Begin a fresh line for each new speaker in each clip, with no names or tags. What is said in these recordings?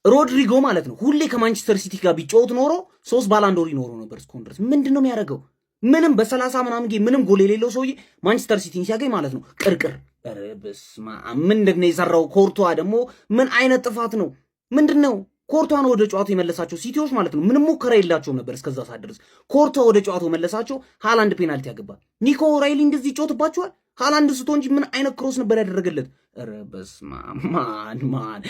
ሮድሪጎ ማለት ነው ሁሌ ከማንቸስተር ሲቲ ጋር ቢጫወት ኖሮ 3 ባላንዶር ይኖረው ነበር እስካሁን ድረስ። ምንድነው የሚያደርገው? ምንም በ30 ምናምን ጌም ምንም ጎል የሌለው ሰውዬ ማንቸስተር ሲቲን ሲያገኝ ማለት ነው ቅርቅር። ኧረ በስመ አብ ምንድነው የሰራው? ኮርቷ ደግሞ ምን አይነት ጥፋት ነው? ምንድነው ኮርቷን ወደ ጨዋታው የመለሳቸው ሲቲዎች ማለት ነው። ምንም ሙከራ የላቸውም ነበር እስከዛ ሰዓት ድረስ። ኮርቷ ወደ ጨዋታው መለሳቸው። ሃላንድ ፔናልቲ ያገባ። ኒኮ ራይሊ እንደዚህ ይጫወትባቸዋል። ሃላንድ ስቶ እንጂ ምን አይነት ክሮስ ነበር ያደረገለት? ኧረ በስመ አብ ማን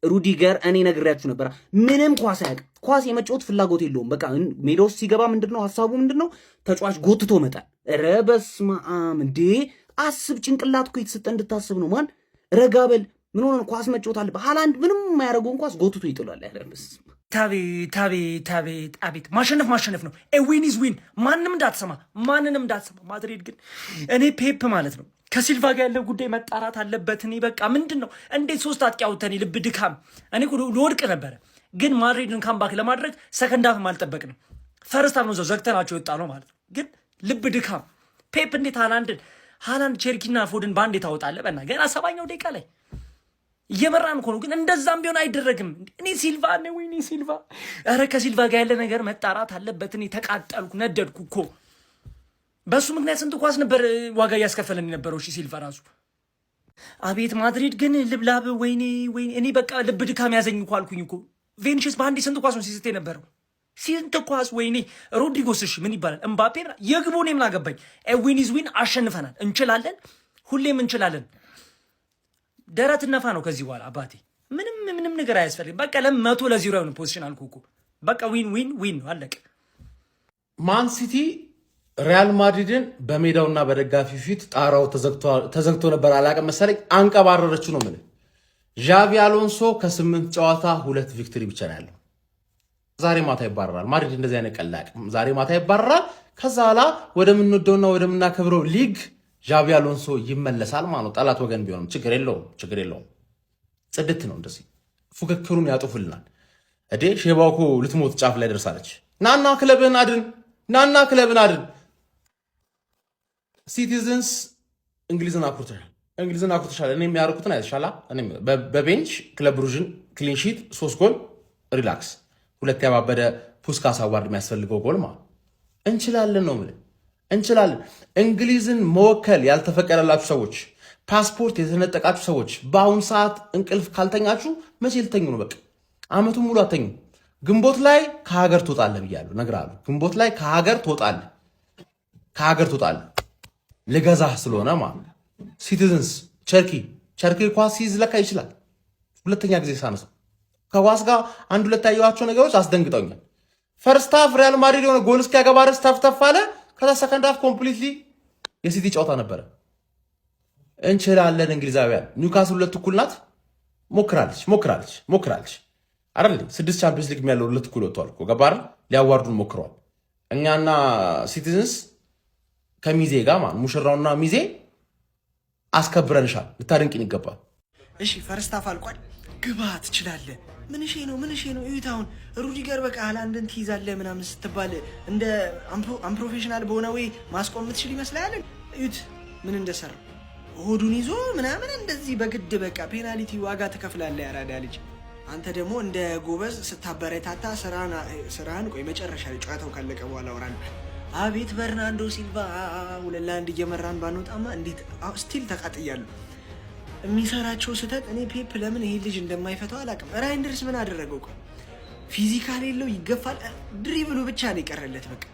ሩዲገር እኔ ነግሬያችሁ ነበር። ምንም ኳስ አያውቅም። ኳስ የመጫወት ፍላጎት የለውም። በቃ ሜዳ ውስጥ ሲገባ ምንድነው ሐሳቡ ምንድነው? ተጫዋች ጎትቶ መጣል። ኧረ በስመ አብ እንዴ! አስብ። ጭንቅላት እኮ የተሰጠ እንድታስብ ነው። ማን ረጋበል ምን ሆነ? ኳስ መጫወት አለ። ሃላንድ ምንም የማያደርገውን ኳስ ጎትቶ ይጥላል። ኧረ በስመ
አቤት ማሸነፍ ነው። ዊን ኢዝ ዊን። ማንንም እንዳትሰማ። ማድሪድ ግን እኔ ፔፕ ማለት ነው ከሲልቫ ጋር ያለው ጉዳይ መጣራት አለበት። እኔ በቃ ምንድነው እንዴት 3 አጥቂ አውጥተን ልብ ድካም። እኔ ልወድቅ ነበረ፣ ግን ማድሪድን ካምባክ ለማድረግ ሰከንድ ሃፍ አልጠበቅንም። ፈርስት ሃፍ ነው ዘግተናቸው የወጣ ነው ማለት ነው። ግን ልብ ድካም ፔፕ እንዴት ሃላንድ ቼርኪና ፎድን ባንዴ ታወጣለህ? በና ገና 7ኛው ደቂቃ ላይ እየመራን እኮ ነው። ግን እንደዛም ቢሆን አይደረግም። እኔ ሲልቫ ኧረ ከሲልቫ ጋር ያለ ነገር መጣራት አለበት። እኔ ተቃጠልኩ፣ ነደድኩ እኮ በሱ ምክንያት ስንት ኳስ ነበር ዋጋ እያስከፈለን የነበረው። እሺ ሲልቫ ራሱ አቤት ማድሪድ ግን ልብላብ። ወይኔ እኔ በቃ ልብ ድካም ያዘኝ እኮ አልኩኝ እኮ። ቬኒሽስ በአንዴ ስንት ኳስ ነው ሲስት የነበረው? ስንት ኳስ! ወይኔ ሮድሪጎስ እሺ ምን ይባላል? እምባፔ የግቡ እኔ ምን አገባኝ? ዊን ኢዝ ዊን። አሸንፈናል፣ እንችላለን፣ ሁሌም እንችላለን። ደረት ነፋ ነው ከዚህ በኋላ አባቴ። ምንም ነገር አያስፈልግም። በቃ ለ100-0 ነው ፖዚሽን አልኩ እኮ። በቃ ዊን ነው አለቀ።
ማን ሲቲ ሪያል ማድሪድን በሜዳውና በደጋፊው ፊት ጣራው ተዘግቶ ነበር። አላቀም መሰለኝ አንቀባረረችው ነው የምልህ። ዣቪ አሎንሶ ከ8 ጨዋታ 2 ቪክትሪ ብቻ ነው ያለው። ዛሬ ማታ ይባረራል። ማድሪድ እንደዚህ አይነት ቀላቅ ዛሬ ማታ ይባረራል። ከዛ ኋላ ወደምንወደውና ወደምናከብረው ሊግ ዣቪ አሎንሶ ይመለሳል ማለት ነው። ጠላት ወገን ቢሆንም ችግር የለውም። ጽድት ነው እንደዚህ ፉክክሩን ያጡፍልናል። እዴ ሼባኮ ልትሞት ጫፍ ላይ ደርሳለች። ናና ክለብህን አድን። ሲቲዝንስ እንግሊዝን አኩርተሻል። እኔ የሚያደርጉትን አይተሻላ። በቤንች ክለብ ብሩዥን ክሊንሺት 3 ጎል ሪላክስ 2 ያባበደ ፑስካስ አዋርድ የሚያስፈልገው ጎል ማለት እንችላለን ነው የምልህ። እንችላለን። እንግሊዝን መወከል ያልተፈቀደላችሁ ሰዎች፣ ፓስፖርት የተነጠቃችሁ ሰዎች በአሁኑ ሰዓት እንቅልፍ ካልተኛችሁ መቼ ልተኙ ነው? በቃ አመቱን ሙሉ አተኙ። ግንቦት ላይ ከሀገር ትወጣለህ ብያለሁ፣ እነግርሃለሁ። ግንቦት ላይ ከሀገር ትወጣለህ ልገዛህ ስለሆነ ማለት ሲቲዝንስ ቸርኪ ኳስ ሲይዝ ለካ ይችላል። ሁለተኛ ጊዜ ሳነሳው ከኳስ ጋር 1-2 ያየኋቸው ነገሮች አስደንግጠውኛል። ፈርስት ሃፍ ሪያል ማድሪድ የሆነ ጎል እስኪያገባ ድረስ ተፍተፍ አለ። ከዛ ሰከንድ ሃፍ ኮምፕሊትሊ የሲቲ ጨዋታ ነበረ። እንችላለን እንግሊዛውያን። ኒውካስል 2 እኩል ናት። ሞክራለች አይደል? 6 ቻምፒየንስ ሊግ ያለው 2 እኩል ወጥቷል እኮ ገባር ሊያዋርዱን ሞክረዋል። እኛና ሲቲዝንስ ከሚዜ ጋር ማለት ሙሽራውና ሚዜ አስከብረንሻል። ልታደንቂን ይገባል።
እሺ ፈርስት ሃፍ አልቋል። ግባ ትችላለህ። ምንሽ ነው እዩት። አሁን ሩዲገር በቃ ሃላንድን ትይዛለህ ምናምን ስትባል እንደ አንፕሮፌሽናል በሆነ ወይ ማስቆም የምትችል ይመስላል። እዩት ምን እንደሰራ ሆዱን ይዞ ምናምን እንደዚህ በግድ በቃ ፔናልቲ ዋጋ ትከፍላለህ። ያራዳ ልጅ አንተ ደግሞ እንደ ጎበዝ ስታበረታታ ስራን ቆይ መጨረሻ ላይ ጨዋታው ካለቀ በኋላ ወራን አቤት በርናንዶ ሲልቫ 2-1 እየመራን ባንወጣማ እንዴት ስቲል ተቃጥያለሁ። የሚሰራቸው ስህተት እኔ ፔፕ ለምን ይሄ ልጅ እንደማይፈታው አላውቅም። ራይንደርስ ምን አደረገው? ፊዚካል የለው ይገፋል። ድሪብሉ ብቻ ነው የቀረለት። በቃ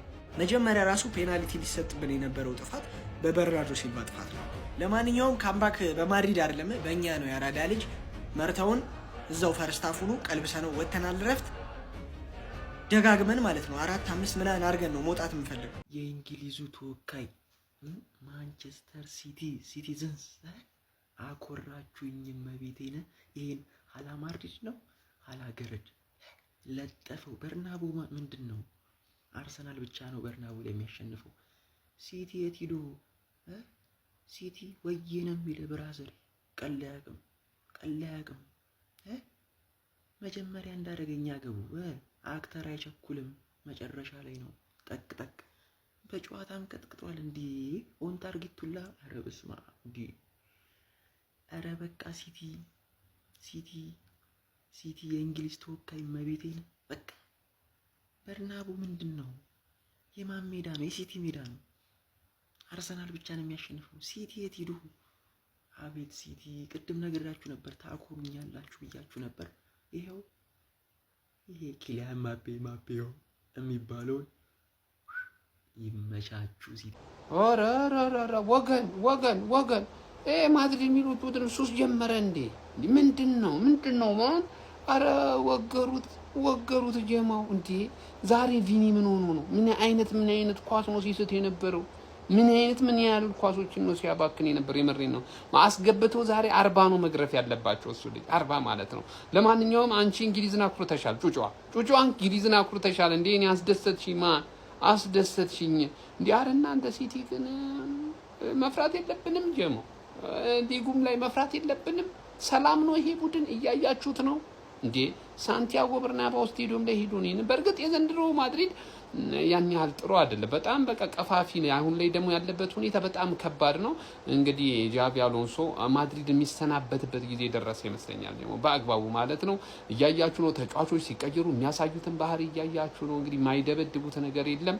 መጀመሪያ ራሱ ፔናልቲ ሊሰጥብን የነበረው ጥፋት በበርናርዶ ሲልቫ ጥፋት ነው። ለማንኛውም ካምባክ በማድሪድ አይደለም በእኛ ነው። ያራዳ ልጅ መርተውን እዛው ፈርስት ሃፉ ነው ቀልብሰነው ወተናል። ረፍት ደጋግመን ማለት ነው 4-5 ምናምን አድርገን ነው መውጣት የምንፈልገው።
የእንግሊዙ ተወካይ ማንቸስተር ሲቲዝንስ አኮራችሁኝ መቤቴነ። ይሄን ሀላ ማድሪድ ነው ሀላ ገረድ ለጠፈው። በርናቡ ምንድን ነው? አርሰናል ብቻ ነው በርናቡ ላይ የሚያሸንፈው። ሲቲ የት ሂዶ? ሲቲ ወየነም ይለ ብራዘር ቀላያቅም መጀመሪያ እንዳደረገኛ ገቡ። አክተር አይቸኩልም፣ መጨረሻ ላይ ነው ጠቅ በጨዋታም ቀጥቅጧል። እንዲ ኦን ታርጌቱላ። ኧረ በስመ አብ እንዲ። ኧረ በቃ ሲቲ ሲቲ የእንግሊዝ ተወካይ መቤቴን በቃ በርናቡ ምንድን ነው? የማን ሜዳ ነው? የሲቲ ሜዳ ነው። አርሰናል ብቻ ነው የሚያሸንፈው። ሲቲ የት ሄዱ? አቤት ሲቲ፣ ቅድም ነግራችሁ ነበር ታኮሩኛላችሁ ብያችሁ ነበር። ይሄው ይሄ ኪሊያን ማፔው የሚባለውን ይመቻችሁ ሲቲ።
ኧረ ወገን ማድሪድ የሚሉት ቡድን ሱስ ጀመረ እንዴ? ምንድን ነው ማን? አረ ወገሩት ጀማው እንዴ! ዛሬ ቪኒ ምን ሆኖ ነው? ምን አይነት ኳስ ነው ሲስት የነበረው? ምን ያህል ኳሶችን ነው ሲያባክን የነበረው? የመሬን ነው ማስገብተው ዛሬ 40 ነው መግረፍ ያለባቸው እሱ ልጅ 40 ማለት ነው። ለማንኛውም አንቺ እንግሊዝን አኩርተሻል። ጩጫ እንግሊዝን አኩርተሻል እንዴ! እኔ አስደሰትሽኝ እንዴ! አረ እናንተ ሲቲ ግን መፍራት የለብንም ጀሞ ሊጉም ላይ መፍራት የለብንም። ሰላም ነው ይሄ ቡድን እያያችሁት ነው እንዴ? ሳንቲያጎ በርናባው ስቴዲየም ላይ ሄዶ ነው። በእርግጥ የዘንድሮ ማድሪድ ያን ያህል ጥሩ አይደለም። በጣም በቃ ቀፋፊ ነው። አሁን ላይ ደግሞ ያለበት ሁኔታ በጣም ከባድ ነው። እንግዲህ ጃቪ አሎንሶ ማድሪድ የሚሰናበትበት ጊዜ ደረሰ ይመስለኛል። ደግሞ በአግባቡ ማለት ነው። እያያችሁ ነው። ተጫዋቾች ሲቀየሩ የሚያሳዩትን ባህሪ እያያችሁ ነው። እንግዲህ ማይደበድቡት ነገር የለም።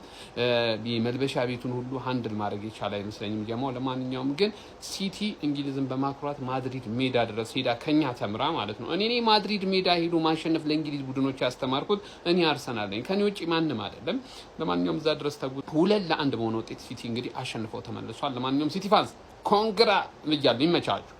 መልበሻ ቤቱን ሁሉ ሃንድል ማድረግ የቻለ አይመስለኝም ጀማው። ለማንኛውም ግን ሲቲ እንግሊዝን በማኩራት ማድሪድ ሜዳ ድረስ ሄዳ ከኛ ተምራ ማለት ነው። እኔ ማድሪድ ሜዳ ሄዶ ማሸነፍ ለእንግሊዝ ቡድኖች ያስተማርኩት እኔ አርሰናል ነኝ። ከኔ ውጪ ማንም አይደለም። ለማንኛውም እዛ ድረስ 2-1 በሆነ ውጤት ሲቲ እንግዲህ አሸንፈው ተመልሷል። ለማንኛውም ሲቲ ፋንስ ኮንግራ ብያለሁ። ይመቻችሁ።